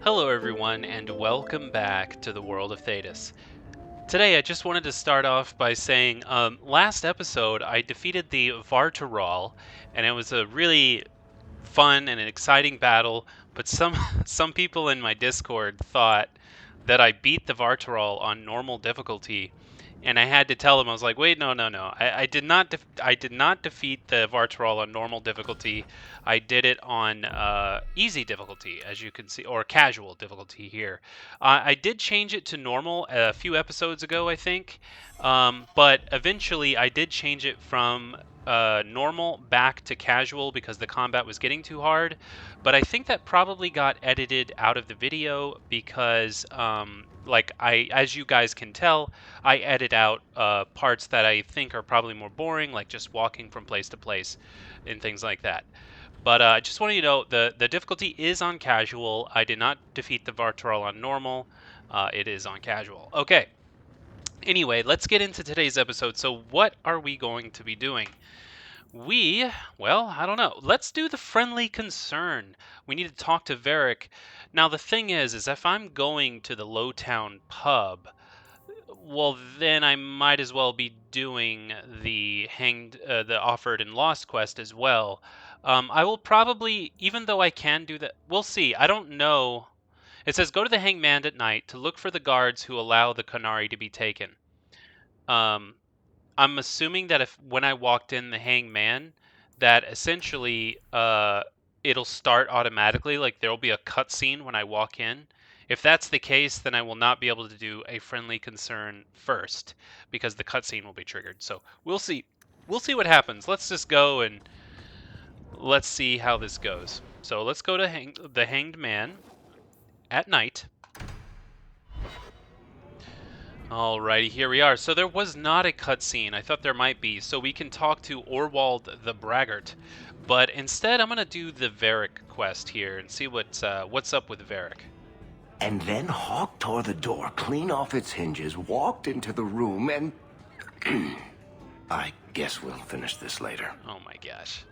Hello everyone and welcome back to the world of Thetis. Today I just wanted to start off by saying last episode I defeated the Varric and it was a really fun and an exciting battle, but some people in my Discord thought that I beat the Varric on normal difficulty. And I had to tell them, I was like, wait, no. I did not defeat the Varric on normal difficulty. I did it on easy difficulty, as you can see, or casual difficulty here. I did change it to normal a few episodes ago, I think. But eventually I did change it from normal back to casual because the combat was getting too hard. But I think that probably got edited out of the video because as you guys can tell, I edit out parts that I think are probably more boring, like just walking from place to place and things like that. But I just want you to know the difficulty is on casual. I did not defeat the Varric on normal. It is on casual. Okay. Anyway, let's get into today's episode. So what are we going to be doing? Well, I don't know. Let's do the friendly concern. We need to talk to Varric. Now, the thing is if I'm going to the Lowtown pub, well, then I might as well be doing the the offered and lost quest as well. I will probably, even though I can do that, we'll see. I don't know. It says go to the hangman at night to look for the guards who allow the Qunari to be taken. I'm assuming that when I walked in the hangman, that essentially it'll start automatically, like there'll be a cutscene when I walk in. If that's the case, then I will not be able to do a friendly concern first because the cutscene will be triggered. So we'll see. We'll see what happens. Let's just go and let's see how this goes. So let's go to the hanged man at night. Alrighty, here we are. So there was not a cutscene. I thought there might be. So we can talk to Orwald the Braggart. But instead, I'm going to do the Varric quest here and see what's up with Varric. And then Hawk tore the door clean off its hinges, walked into the room, and... I guess we'll finish this later. Oh my gosh.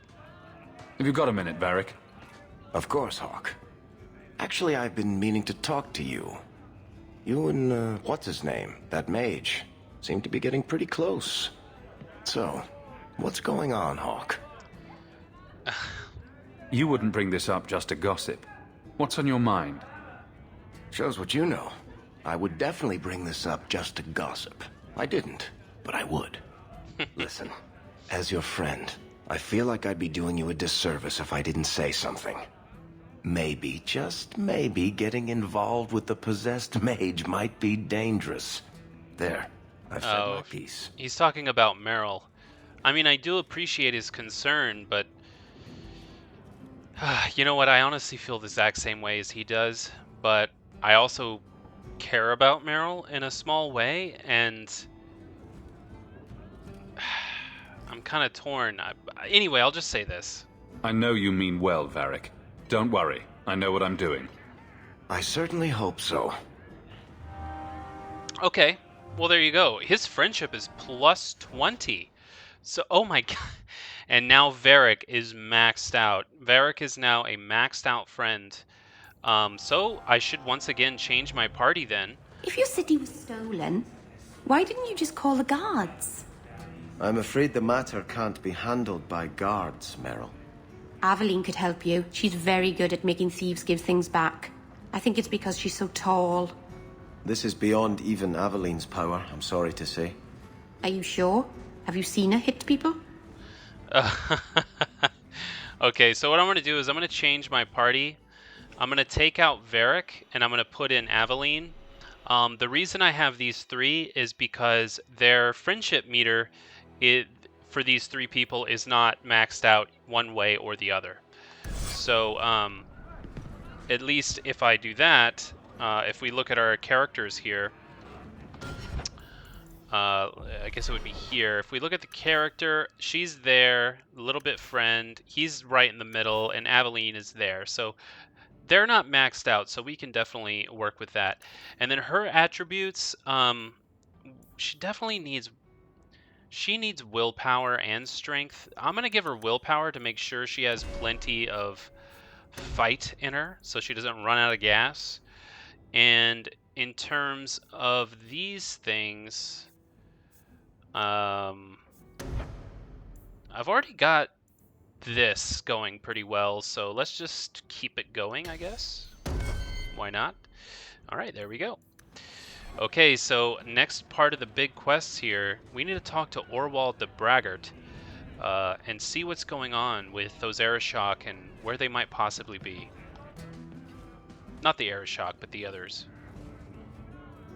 Have you got a minute, Varric? Of course, Hawk. Actually, I've been meaning to talk to you. You and, what's his name? That mage. Seem to be getting pretty close. So, what's going on, Hawk? You wouldn't bring this up just to gossip. What's on your mind? Shows what you know. I would definitely bring this up just to gossip. I didn't, but I would. Listen, as your friend, I feel like I'd be doing you a disservice if I didn't say something. Maybe, just maybe, getting involved with the possessed mage might be dangerous. There, I've said my piece. He's talking about Merrill. I mean, I do appreciate his concern, but... you know what, I honestly feel the exact same way as he does, but I also care about Merrill in a small way, and... I'm kind of torn. Anyway, I'll just say this. I know you mean well, Varric. Don't worry, I know what I'm doing. I certainly hope so. Okay, well there you go. His friendship is plus 20. So, oh my god. And now Varric is maxed out. Varric is now a maxed out friend. So I should once again change my party then. If your city was stolen, why didn't you just call the guards? I'm afraid the matter can't be handled by guards, Merrill. Aveline could help you. She's very good at making thieves give things back. I think it's because she's so tall. This is beyond even Aveline's power, I'm sorry to say. Are you sure? Have you seen her hit people? Okay, so what I'm going to do is I'm going to change my party. I'm going to take out Varric and I'm going to put in Aveline. The reason I have these three is because their friendship meter for these three people is not maxed out one way or the other. So at least if I do that, if we look at our characters here, I guess it would be here. If we look at the character, she's there, a little bit friend, he's right in the middle, and Aveline is there. So they're not maxed out, so we can definitely work with that. And then her attributes, she definitely needs... She needs willpower and strength. I'm going to give her willpower to make sure she has plenty of fight in her so she doesn't run out of gas. And in terms of these things, I've already got this going pretty well, so let's just keep it going, I guess. Why not? All right, there we go. Okay, so next part of the big quests here, we need to talk to Orwald the Braggart and see what's going on with those Arishok and where they might possibly be. Not the Arishok, but the others.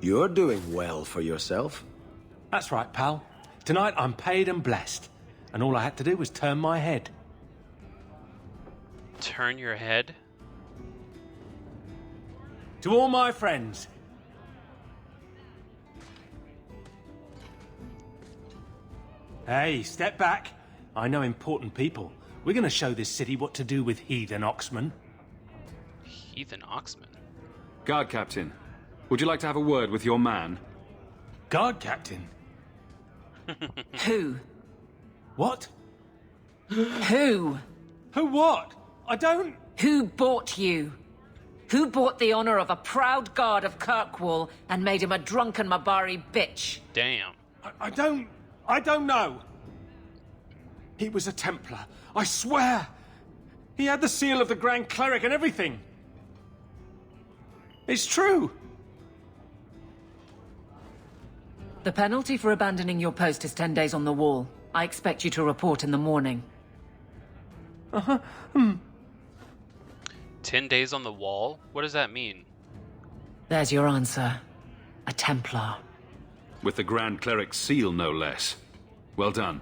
You're doing well for yourself. That's right, pal. Tonight I'm paid and blessed, and all I had to do was turn my head. Turn your head? To all my friends. Hey, step back. I know important people. We're going to show this city what to do with heathen oxmen. Heathen Oxman? Guard captain, would you like to have a word with your man? Guard captain? Who? What? Who? Who what? I don't... Who bought you? Who bought the honor of a proud guard of Kirkwall and made him a drunken Mabari bitch? Damn. I don't know. He was a Templar, I swear. He had the seal of the Grand Cleric and everything. It's true. The penalty for abandoning your post is 10 days on the wall. I expect you to report in the morning. 10 days on the wall? What does that mean? There's your answer. A Templar. With the Grand Cleric's seal, no less. Well done.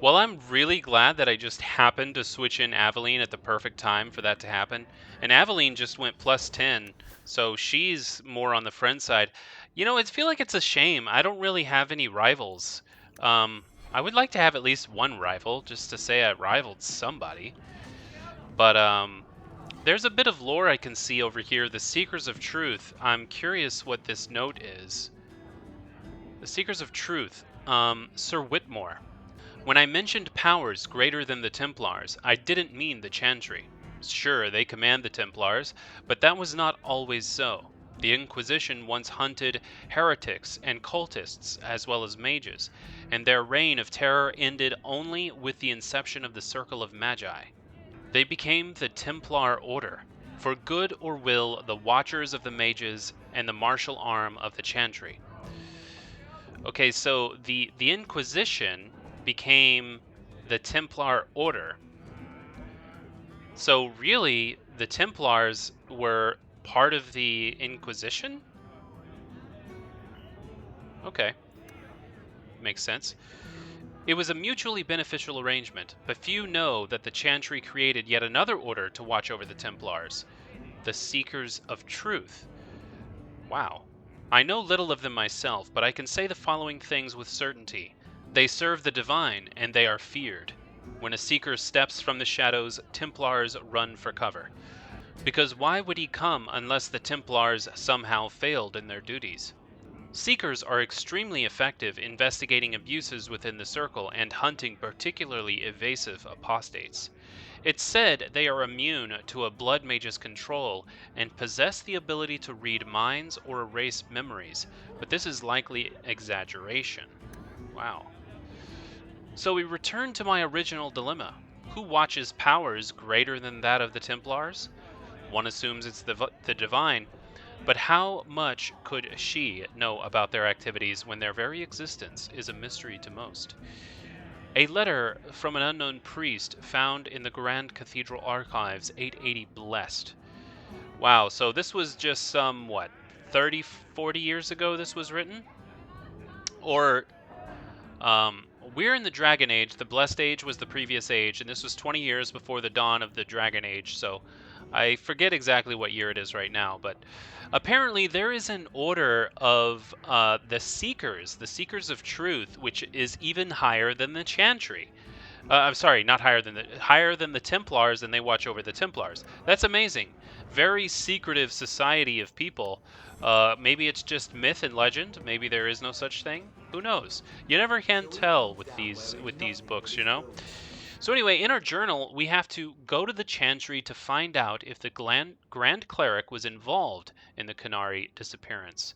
Well, I'm really glad that I just happened to switch in Aveline at the perfect time for that to happen. And Aveline just went plus 10, so she's more on the friend side. You know, I feel like it's a shame. I don't really have any rivals. I would like to have at least one rival, just to say I rivaled somebody. But there's a bit of lore I can see over here. The Seekers of Truth. I'm curious what this note is. The Seekers of Truth. Sir Whitmore. When I mentioned powers greater than the Templars, I didn't mean the Chantry. Sure, they command the Templars, but that was not always so. The Inquisition once hunted heretics and cultists as well as mages, and their reign of terror ended only with the inception of the Circle of Magi. They became the Templar Order, for good or will the Watchers of the Mages and the martial arm of the Chantry. Okay, so the Inquisition became the Templar Order. So really, the Templars were part of the Inquisition? Okay. Makes sense. It was a mutually beneficial arrangement, but few know that the Chantry created yet another order to watch over the Templars, the Seekers of Truth. Wow. I know little of them myself, but I can say the following things with certainty. They serve the divine, and they are feared. When a Seeker steps from the shadows, Templars run for cover. Because why would he come unless the Templars somehow failed in their duties? Seekers are extremely effective investigating abuses within the Circle and hunting particularly evasive apostates. It's said they are immune to a blood mage's control and possess the ability to read minds or erase memories, but this is likely exaggeration. Wow. So we return to my original dilemma. Who watches powers greater than that of the Templars? One assumes it's the divine, but how much could she know about their activities when their very existence is a mystery to most? A letter from an unknown priest found in the Grand Cathedral Archives, 880 Blessed. Wow, so this was just some, 30, 40 years ago this was written? Or, we're in the Dragon Age. The Blessed Age was the previous age, and this was 20 years before the dawn of the Dragon Age, so I forget exactly what year it is right now, but apparently there is an order of the Seekers of Truth, which is even higher than the Chantry. I'm sorry, not higher than the Templars, and they watch over the Templars. That's amazing. Very secretive society of people. Maybe it's just myth and legend. Maybe there is no such thing. Who knows? You never can tell with these books, you know. So anyway, in our journal, we have to go to the Chantry to find out if the Grand Cleric was involved in the Qunari disappearance.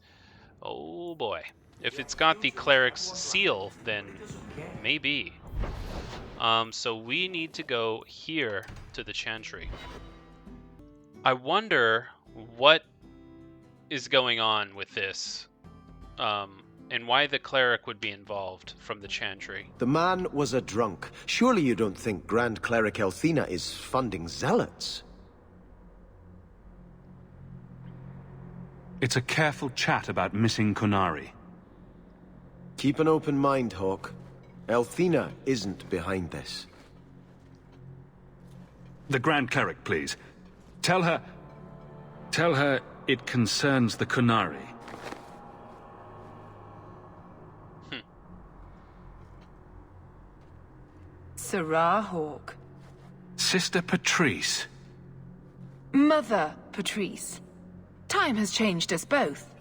Oh boy. If it's got the Cleric's seal, then maybe. So we need to go here to the Chantry. I wonder what is going on with this, and why the Cleric would be involved from the Chantry. The man was a drunk. Surely you don't think Grand Cleric Elthina is funding zealots? It's a careful chat about missing Qunari. Keep an open mind, Hawk. Elthina isn't behind this. The Grand Cleric, please. Tell her it concerns the Qunari. Sarah Hawk. Sister Patrice. Mother Patrice. Time has changed us both.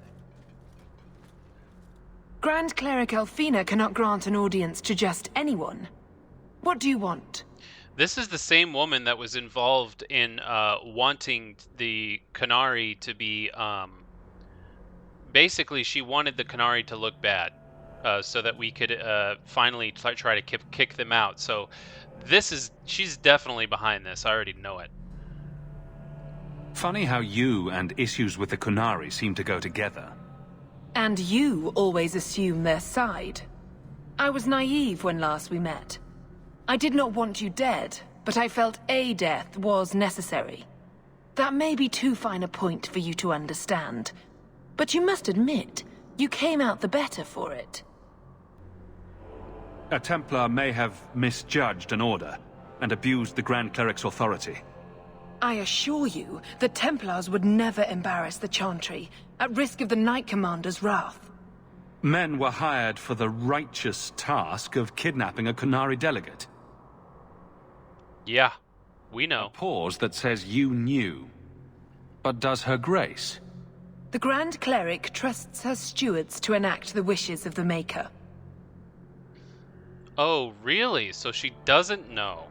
Grand Cleric Elthina cannot grant an audience to just anyone. What do you want? This is the same woman that was involved in wanting the Qunari to be... basically, she wanted the Qunari to look bad. So that we could finally try to kick them out. So she's definitely behind this. I already know it. Funny how you and issues with the Qunari seem to go together. And you always assume their side. I was naive when last we met. I did not want you dead, but I felt a death was necessary. That may be too fine a point for you to understand, but you must admit, you came out the better for it. A Templar may have misjudged an order and abused the Grand Cleric's authority. I assure you, the Templars would never embarrass the Chantry, at risk of the Knight Commander's wrath. Men were hired for the righteous task of kidnapping a Qunari delegate. Yeah, we know. A pause that says you knew. But does her grace? The Grand Cleric trusts her stewards to enact the wishes of the Maker. Oh, really? So she doesn't know.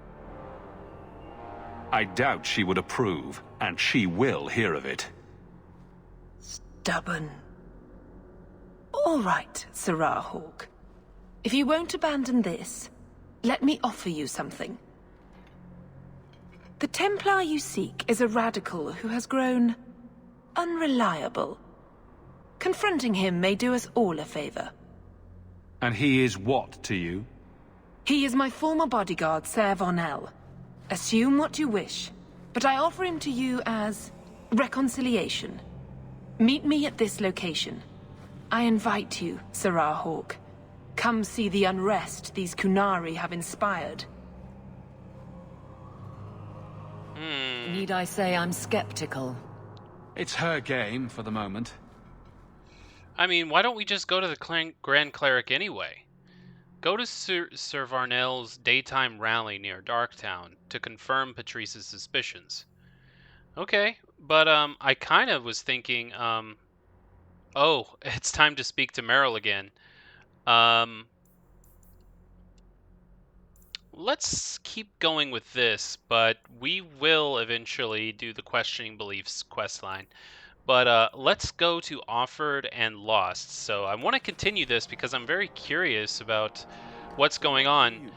I doubt she would approve, and she will hear of it. Stubborn. All right, Sarah Hawk. If you won't abandon this, let me offer you something. The Templar you seek is a radical who has grown unreliable. Confronting him may do us all a favor. And he is what to you? He is my former bodyguard, Ser Varnell. Assume what you wish, but I offer him to you as reconciliation. Meet me at this location. I invite you, Sarah Hawk. Come see the unrest these Qunari have inspired. Need I say I'm skeptical? It's her game for the moment. I mean, why don't we just go to the Grand Cleric anyway? Go to Sir Varnell's daytime rally near Darktown to confirm Patrice's suspicions. Okay, but I kind of was thinking, oh, it's time to speak to Merrill again. Let's keep going with this, but we will eventually do the Questioning Beliefs questline. But let's go to Offered and Lost. So I want to continue this because I'm very curious about what's going on.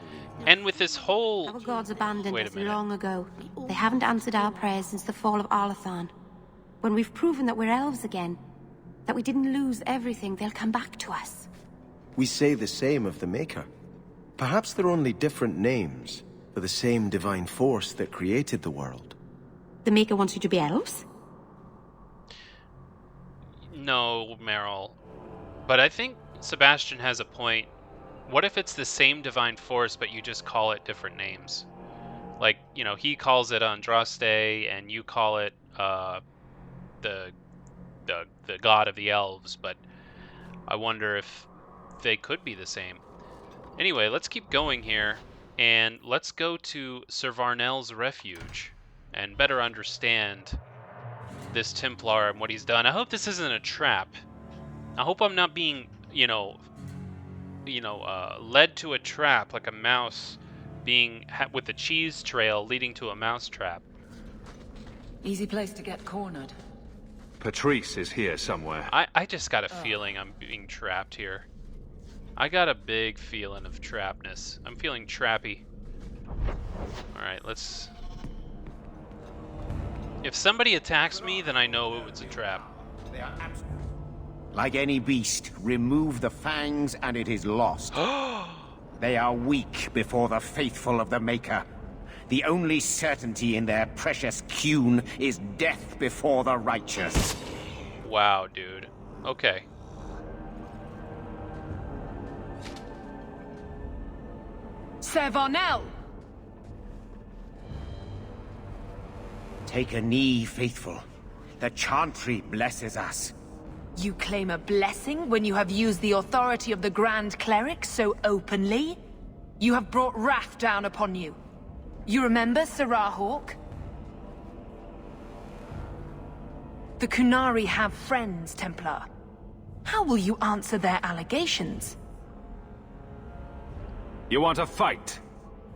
And with this whole... Our gods abandoned Wait a us minute. long ago. They haven't answered our prayers since the fall of Arlathan. When we've proven that we're elves again, that we didn't lose everything, they'll come back to us. We say the same of the Maker. Perhaps they're only different names for the same divine force that created the world. The Maker wants you to be elves? No, Merrill. But I think Sebastian has a point. What if it's the same divine force, but you just call it different names? Like, you know, he calls it Andraste, and you call it the god of the elves, but I wonder if they could be the same. Anyway, let's keep going here, and let's go to Sir Varnell's refuge and better understand this Templar and what he's done. I hope this isn't a trap. I hope I'm not being, led to a trap like a mouse with the cheese trail leading to a mousetrap. Easy place to get cornered. Patrice is here somewhere. I just got a feeling I'm being trapped here. I got a big feeling of trapness. I'm feeling trappy. Alright, let's... If somebody attacks me, then I know it's a trap. Like any beast, remove the fangs and it is lost. They are weak before the faithful of the Maker. The only certainty in their precious Qun is death before the righteous. Wow, dude. Okay. Sir Varnell! Take a knee, faithful. The Chantry blesses us. You claim a blessing when you have used the authority of the Grand Cleric so openly? You have brought wrath down upon you. You remember Sarah Hawk? The Qunari have friends, Templar. How will you answer their allegations? You want a fight?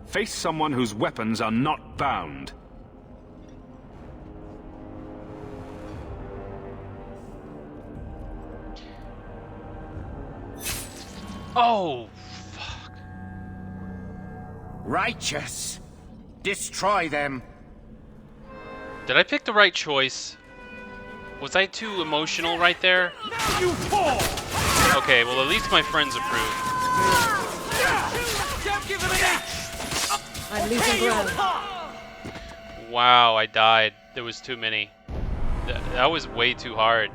Face someone whose weapons are not bound. Oh, fuck. Righteous! Destroy them! Did I pick the right choice? Was I too emotional right there? Now you fall! Okay, well at least my friends approved. Don't give him an inch! I'm losing ground. Wow, I died. There was too many. That was way too hard.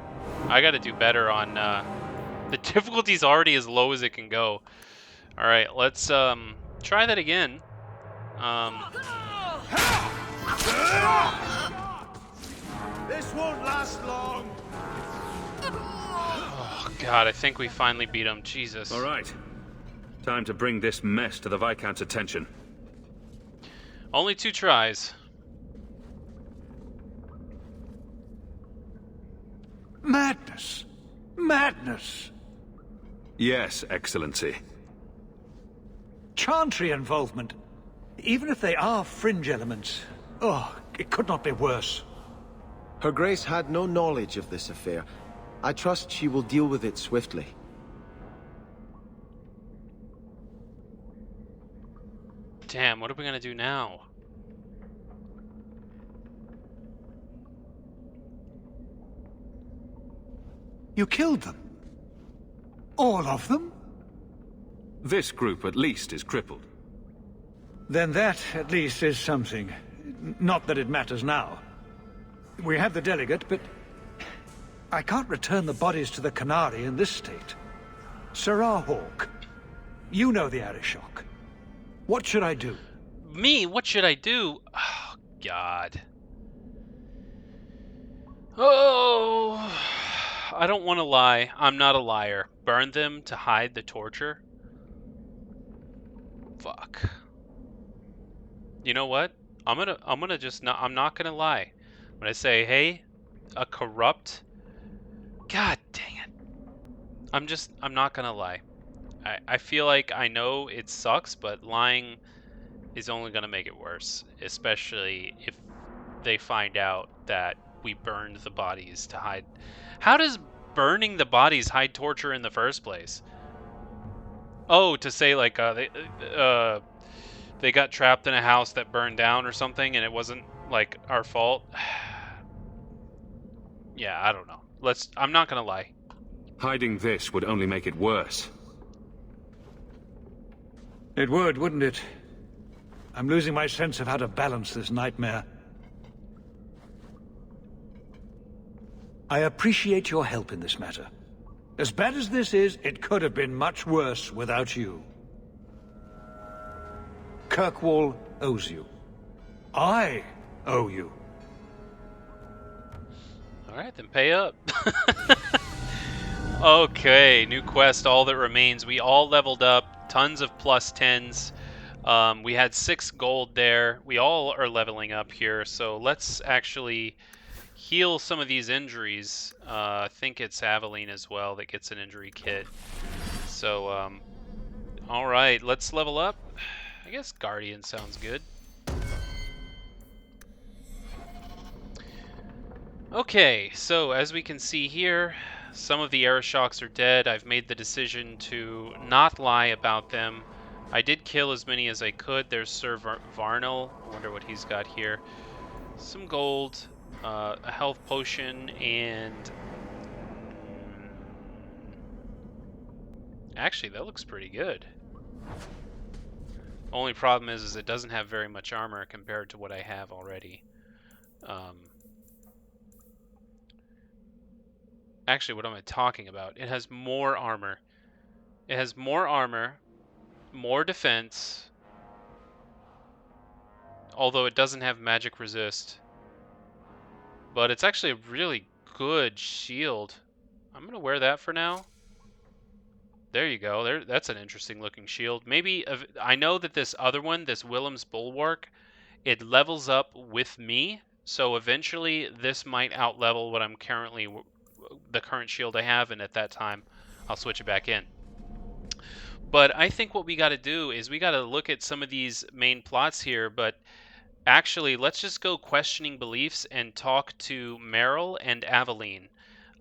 I gotta do better on, the difficulty's already as low as it can go. Alright, let's, try that again. This won't last long! Oh, God, I think we finally beat him. Jesus. All right. Time to bring this mess to the Viscount's attention. Only 2 tries. Madness! Madness! Yes, Excellency. Chantry involvement. Even if they are fringe elements, oh, it could not be worse. Her Grace had no knowledge of this affair. I trust she will deal with it swiftly. Damn, what are we gonna do now? You killed them? All of them? This group at least is crippled. Then that, at least, is something. Not that it matters now. We have the delegate, but I can't return the bodies to the Qunari in this state. Sarah Hawk, you know the Arishok. What should I do? Me? What should I do? Oh, God. Oh, I don't want to lie. I'm not a liar. Burn them to hide the torture? Fuck. You know what? I'm gonna just not, I'm not gonna lie. When I say, hey, a corrupt, God dang it. I'm not gonna lie. I feel like I know it sucks, but lying is only gonna make it worse. Especially if they find out that we burned the bodies to hide. How does burning the bodies hide torture in the first place? Oh, to say like, they got trapped in a house that burned down or something and it wasn't like our fault. Yeah, I don't know. I'm not gonna lie. Hiding this would only make it worse. It would, wouldn't it? I'm losing my sense of how to balance this nightmare. I appreciate your help in this matter. As bad as this is, it could have been much worse without you. Kirkwall owes you. I owe you. Alright, then pay up. Okay, new quest, All That Remains. We all leveled up, tons of plus 10s. We had 6 gold there. We all are leveling up here, so let's actually heal some of these injuries. I think it's Aveline as well that gets an injury kit. So, alright, let's level up. I guess Guardian sounds good. Okay, so as we can see here, some of the Arishoks are dead. I've made the decision to not lie about them. I did kill as many as I could. There's Sir Varnell. I wonder what he's got here. Some gold, a health potion, and... Actually, that looks pretty good. Only problem is it doesn't have very much armor compared to what I have already. Actually, what am I talking about? It has more armor. It has more armor, more defense, although it doesn't have magic resist. But it's actually a really good shield. I'm going to wear that for now. There you go. That's an interesting looking shield. Maybe, I know that this other one, this Willem's Bulwark, it levels up with me. So eventually this might outlevel what I'm currently, the current shield I have, and at that time I'll switch it back in. But I think what we got to do is we got to look at some of these main plots here, but actually let's just go questioning beliefs and talk to Merrill and Aveline.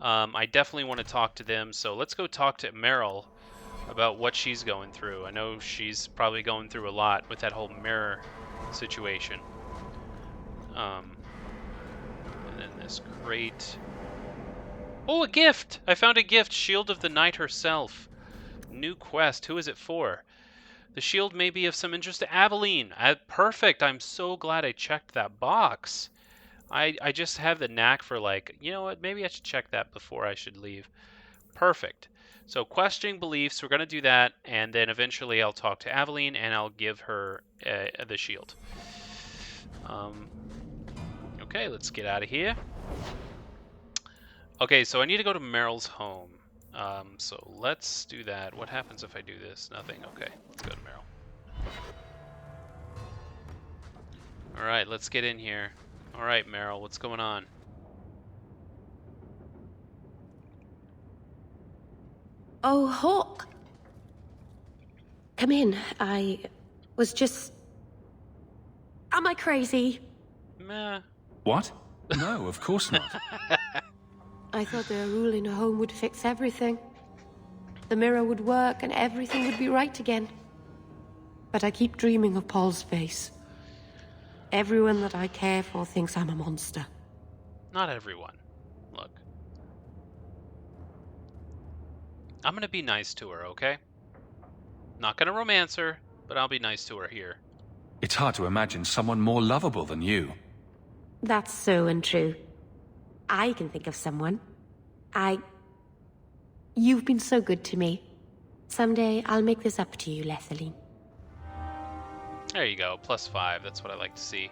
I definitely want to talk to them, so let's go talk to Merrill about what she's going through. I know she's probably going through a lot with that whole mirror situation. And then this crate. Oh, a gift! I found a gift. Shield of the Knight herself. New quest. Who is it for? The shield may be of some interest to Aveline. Perfect. I'm so glad I checked that box. I just have the knack for, like, you know what? Maybe I should check that before I should leave. Perfect. So questioning beliefs, we're going to do that, and then eventually I'll talk to Aveline and I'll give her the shield. Okay, let's get out of here. Okay, so I need to go to Merrill's home. So let's do that. What happens if I do this? Nothing. Okay, let's go to Merrill. Alright, let's get in here. Alright, Merrill, what's going on? Oh, Hawk. Come in. I was just... Am I crazy? Meh. What? No, of course not. I thought that a rule in a home would fix everything. The mirror would work and everything would be right again. But I keep dreaming of Paul's face. Everyone that I care for thinks I'm a monster. Not everyone. Look. I'm gonna be nice to her, okay? Not gonna romance her, but I'll be nice to her here. It's hard to imagine someone more lovable than you. That's so untrue. I can think of someone. You've been so good to me. Someday I'll make this up to you, Lethaline. There you go, +5, that's what I like to see.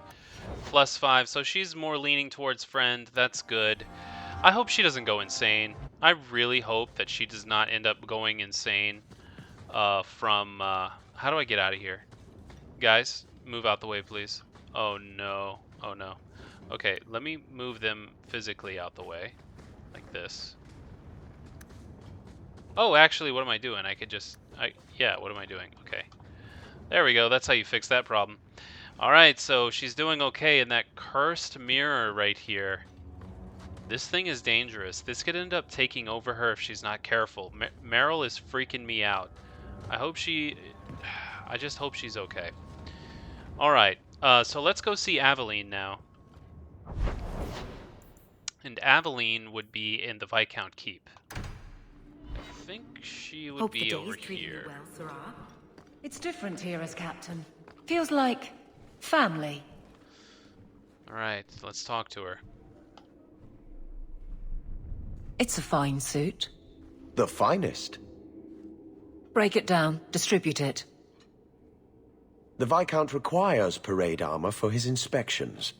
+5, so she's more leaning towards friend, that's good. I hope she doesn't go insane. I really hope that she does not end up going insane how do I get out of here? Guys, move out the way, please. Oh no, oh no. Okay, let me move them physically out the way, like this. Oh, actually, what am I doing? I could just, yeah, what am I doing? Okay. There we go, that's how you fix that problem. Alright, so she's doing okay in that cursed mirror right here. This thing is dangerous. This could end up taking over her if she's not careful. Merrill is freaking me out. I just hope she's okay. Alright, so let's go see Aveline now. And Aveline would be in the Viscount Keep. I think she would be over here. Well, it's different here as captain. Feels like family. Alright, let's talk to her. It's a fine suit. The finest. Break it down, distribute it. The Viscount requires parade armor for his inspections.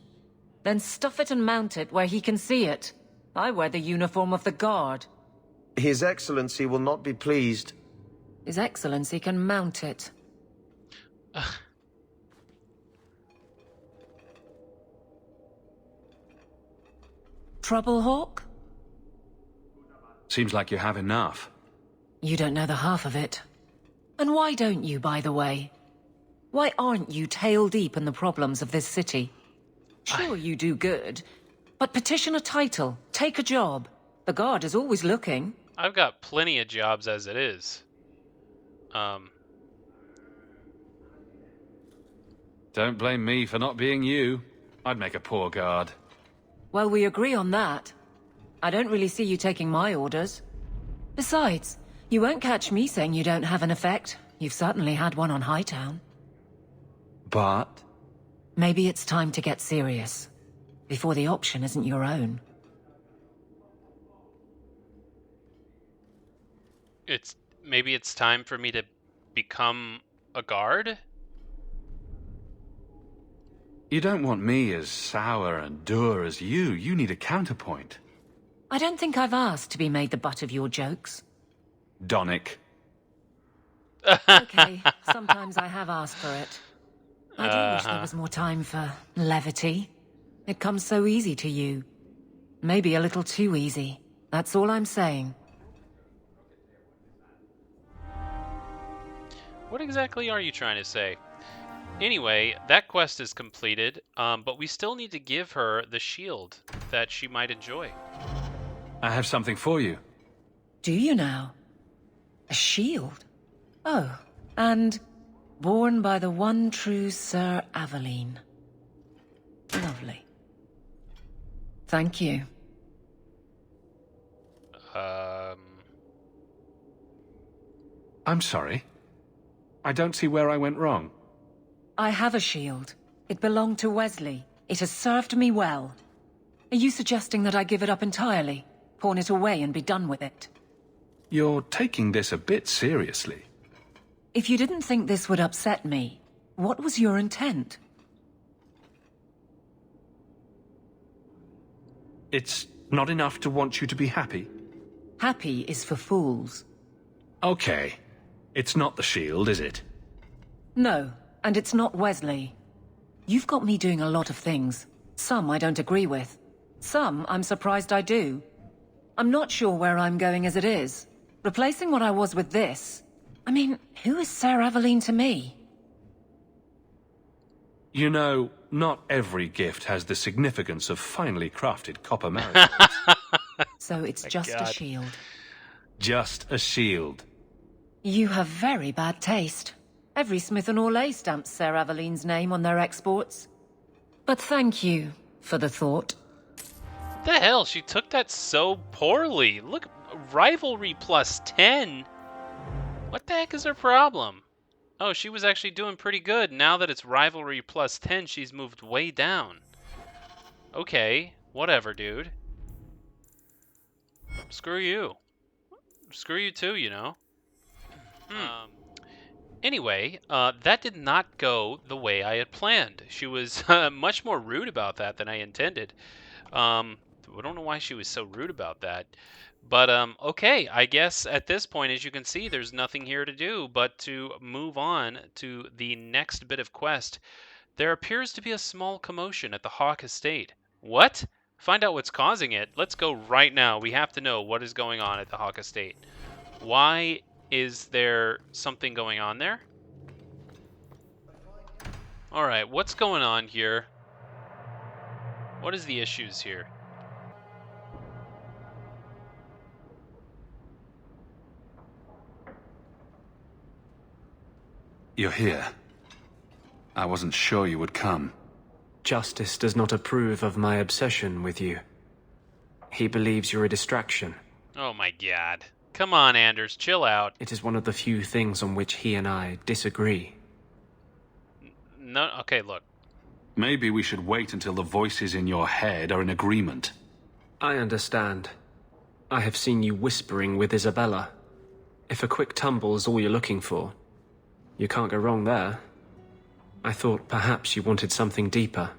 Then stuff it and mount it where he can see it. I wear the uniform of the guard. His Excellency will not be pleased. His Excellency can mount it. Trouble, Hawk? Seems like you have enough. You don't know the half of it. And why don't you, by the way? Why aren't you tail deep in the problems of this city? Sure, you do good, but petition a title, take a job. The guard is always looking. I've got plenty of jobs as it is. Don't blame me for not being you. I'd make a poor guard. Well, we agree on that. I don't really see you taking my orders. Besides, you won't catch me saying you don't have an effect. You've certainly had one on Hightown. But? Maybe it's time to get serious, before the option isn't your own. Maybe it's time for me to become a guard? You don't want me as sour and dour as you. You need a counterpoint. I don't think I've asked to be made the butt of your jokes. Donick. Okay, sometimes I have asked for it. I do wish there was more time for levity. It comes so easy to you. Maybe a little too easy. That's all I'm saying. What exactly are you trying to say? Anyway, that quest is completed, but we still need to give her the shield that she might enjoy. I have something for you. Do you now? A shield? Oh, and born by the one true Sir Aveline. Lovely. Thank you. I'm sorry. I don't see where I went wrong. I have a shield. It belonged to Wesley. It has served me well. Are you suggesting that I give it up entirely? Pawn it away and be done with it? You're taking this a bit seriously. If you didn't think this would upset me, what was your intent? It's not enough to want you to be happy. Happy is for fools. Okay. It's not the shield, is it? No, and it's not Wesley. You've got me doing a lot of things. Some I don't agree with. Some I'm surprised I do. I'm not sure where I'm going as it is. Replacing what I was with this... I mean, who is Sir Aveline to me? You know, not every gift has the significance of finely crafted copper marriage. So it's just a shield. Just a shield. You have very bad taste. Every Smith & Orlais stamps Sir Aveline's name on their exports. But thank you for the thought. What the hell? She took that so poorly. Look, rivalry plus 10. What the heck is her problem? Oh, she was actually doing pretty good. Now that it's rivalry plus 10, she's moved way down. Okay, whatever, dude. Screw you. Screw you too, you know. Anyway, that did not go the way I had planned. She was much more rude about that than I intended. I don't know why she was so rude about that. But, okay, I guess at this point, as you can see, there's nothing here to do but to move on to the next bit of quest. There appears to be a small commotion at the Hawk Estate. What? Find out what's causing it. Let's go right now. We have to know what is going on at the Hawk Estate. Why is there something going on there? Alright, what's going on here? What is the issues here? You're here. I wasn't sure you would come. Justice does not approve of my obsession with you. He believes you're a distraction. Oh my god. Come on, Anders, chill out. It is one of the few things on which he and I disagree. No, okay, look. Maybe we should wait until the voices in your head are in agreement. I understand. I have seen you whispering with Isabella. If a quick tumble is all you're looking for, you can't go wrong there. I thought perhaps you wanted something deeper.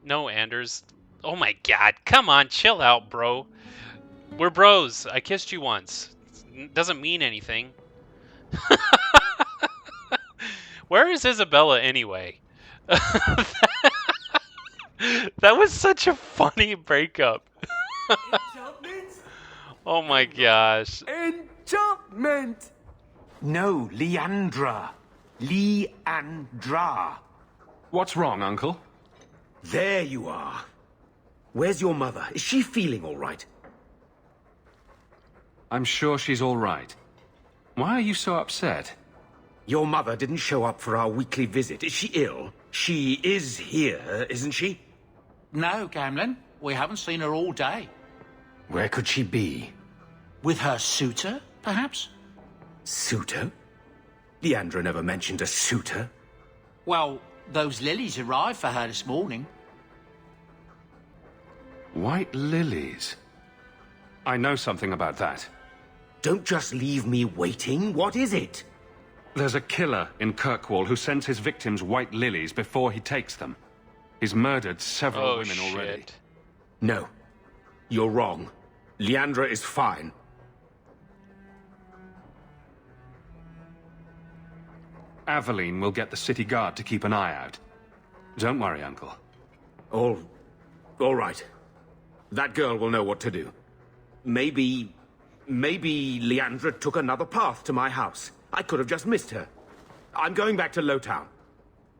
No, Anders. Oh my god, come on, chill out, bro. We're bros. I kissed you once. Doesn't mean anything. Where is Isabella anyway? That was such a funny breakup. Oh my gosh. Enchantment! No, Leandra. Leandra. What's wrong, Uncle? There you are. Where's your mother? Is she feeling all right? I'm sure she's all right. Why are you so upset? Your mother didn't show up for our weekly visit. Is she ill? She is here, isn't she? No, Gamlin. We haven't seen her all day. Where could she be? With her suitor, perhaps? Suitor? Leandra never mentioned a suitor. Well, those lilies arrived for her this morning. White lilies? I know something about that. Don't just leave me waiting. What is it? There's a killer in Kirkwall who sends his victims white lilies before he takes them. He's murdered several women already. No. You're wrong. Leandra is fine. Aveline will get the city guard to keep an eye out. Don't worry, Uncle. All right. That girl will know what to do. Maybe Leandra took another path to my house. I could have just missed her. I'm going back to Lowtown.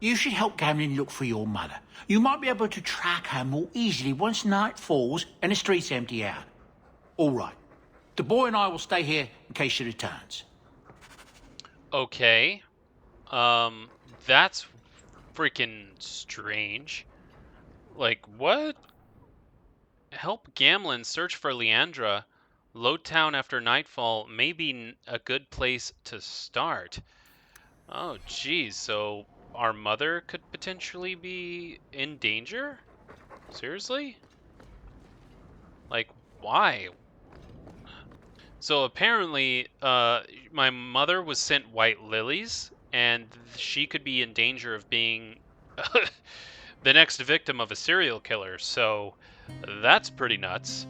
You should help Gamlin look for your mother. You might be able to track her more easily once night falls and the streets empty out. All right. The boy and I will stay here in case she returns. Okay. That's freaking strange. Like, what? Help Gamlin search for Leandra. Lowtown after nightfall may be a good place to start. Oh, geez. So our mother could potentially be in danger? Seriously? Like, why? So apparently, my mother was sent white lilies, and she could be in danger of being the next victim of a serial killer. So that's pretty nuts.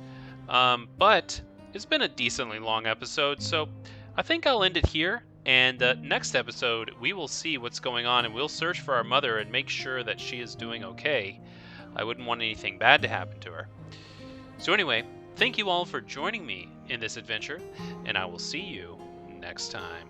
But it's been a decently long episode, so I think I'll end it here. And next episode, we will see what's going on, and we'll search for our mother and make sure that she is doing okay. I wouldn't want anything bad to happen to her. So anyway, thank you all for joining me in this adventure, and I will see you next time.